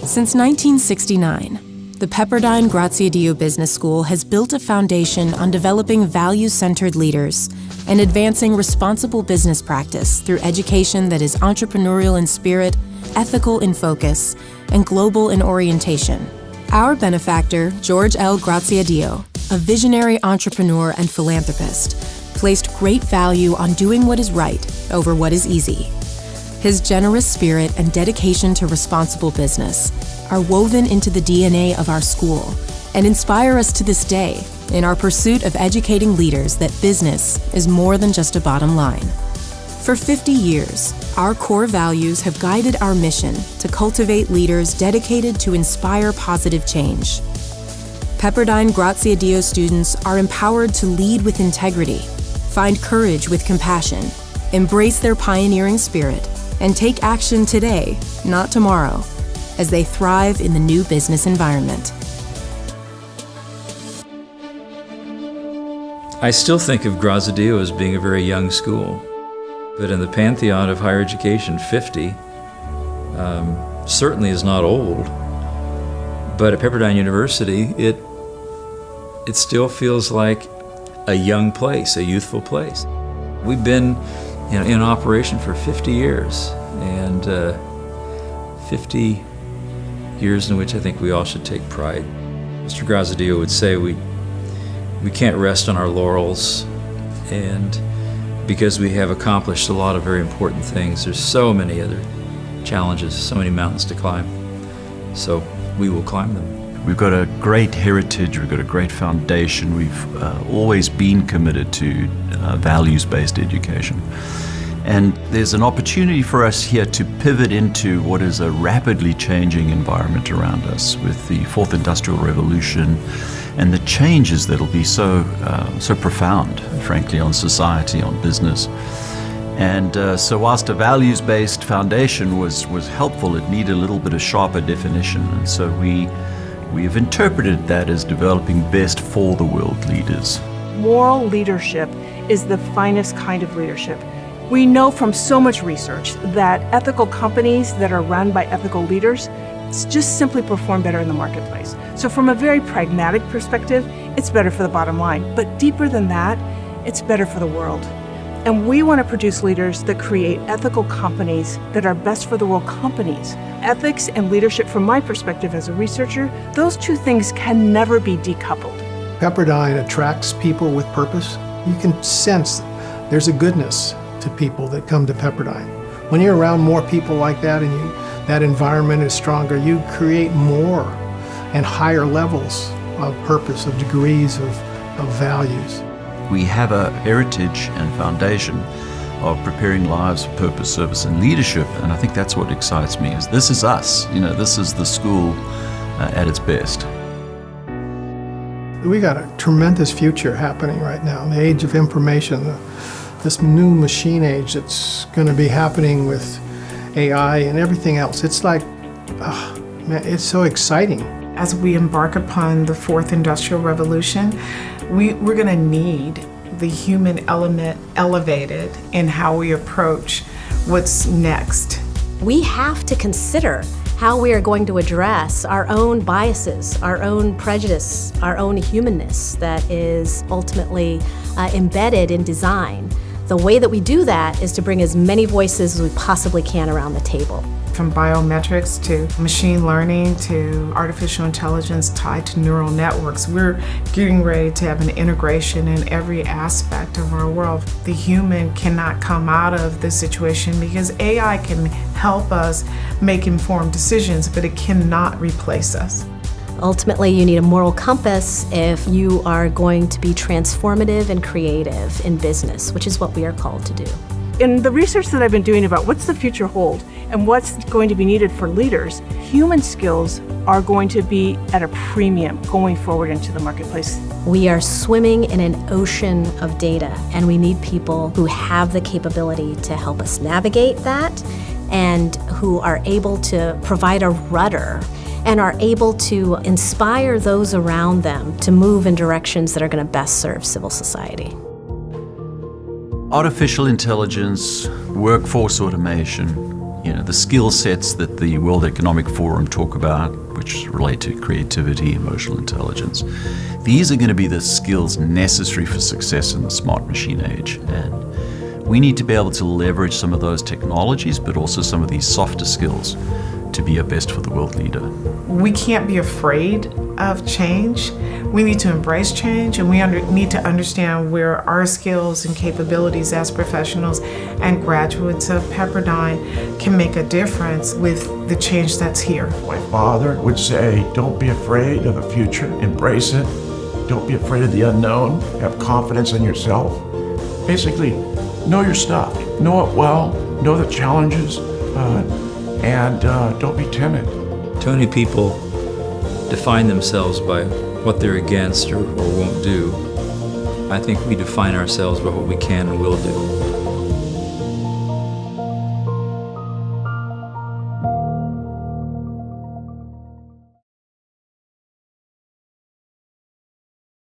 Since 1969, the Pepperdine Graziadio Business School has built a foundation on developing value-centered leaders and advancing responsible business practice through education that is entrepreneurial in spirit, ethical in focus, and global in orientation. Our benefactor, George L. Graziadio, a visionary entrepreneur and philanthropist, placed great value on doing what is right over what is easy. His generous spirit and dedication to responsible business are woven into the DNA of our school and inspire us to this day in our pursuit of educating leaders that business is more than just a bottom line. For 50 years, our core values have guided our mission to cultivate leaders dedicated to inspire positive change. Pepperdine Graziadio students are empowered to lead with integrity, find courage with compassion, embrace their pioneering spirit, and take action today, not tomorrow, as they thrive in the new business environment. I still think of Graziadio as being a very young school, but in the pantheon of higher education, 50 certainly is not old. But at Pepperdine University, it still feels like a young place, a youthful place. We've been in operation for 50 years, and 50 years in which I think we all should take pride. Mr. Graziadio would say we can't rest on our laurels, and because we have accomplished a lot of very important things, there's so many other challenges, so many mountains to climb. So we will climb them. We've got a great heritage, we've got a great foundation. We've always been committed to values-based education. And there's an opportunity for us here to pivot into what is a rapidly changing environment around us with the Fourth Industrial Revolution and the changes that'll be so profound, frankly, on society, on business. And so whilst a values-based foundation was helpful, it needed a little bit of sharper definition. And so we have interpreted that as developing best for the world leaders. Moral leadership is the finest kind of leadership. We know from so much research that ethical companies that are run by ethical leaders just simply perform better in the marketplace. So from a very pragmatic perspective, it's better for the bottom line. But deeper than that, it's better for the world. And we want to produce leaders that create ethical companies that are best for the world companies. Ethics and leadership, from my perspective as a researcher, those two things can never be decoupled. Pepperdine attracts people with purpose. You can sense there's a goodness to people that come to Pepperdine. When you're around more people like that and that environment is stronger, you create more and higher levels of purpose, of degrees of values. We have a heritage and foundation of preparing lives for purpose, service, and leadership, and I think that's what excites me. Is this is us. This is the school at its best. We got a tremendous future happening right now. The age of information, this new machine age that's going to be happening with AI and everything else. It's like, man, it's so exciting. As we embark upon the fourth industrial revolution, we're going to need the human element elevated in how we approach what's next. We have to consider how we are going to address our own biases, our own prejudice, our own humanness that is ultimately embedded in design. The way that we do that is to bring as many voices as we possibly can around the table. From biometrics to machine learning to artificial intelligence tied to neural networks, we're getting ready to have an integration in every aspect of our world. The human cannot come out of this situation because AI can help us make informed decisions, but it cannot replace us. Ultimately, you need a moral compass if you are going to be transformative and creative in business, which is what we are called to do. In the research that I've been doing about what's the future hold and what's going to be needed for leaders, human skills are going to be at a premium going forward into the marketplace. We are swimming in an ocean of data, and we need people who have the capability to help us navigate that and who are able to provide a rudder and are able to inspire those around them to move in directions that are going to best serve civil society. Artificial intelligence, workforce automation, the skill sets that the World Economic Forum talk about, which relate to creativity, emotional intelligence, these are going to be the skills necessary for success in the smart machine age. And we need to be able to leverage some of those technologies, but also some of these softer skills to be a best for the world leader. We can't be afraid of change. We need to embrace change, and we need to understand where our skills and capabilities as professionals and graduates of Pepperdine can make a difference with the change that's here. My father would say, don't be afraid of the future, embrace it. Don't be afraid of the unknown, have confidence in yourself. Basically, know your stuff, know it well, know the challenges, and don't be timid. Too many people define themselves by what they're against or won't do. I think we define ourselves by what we can and will do.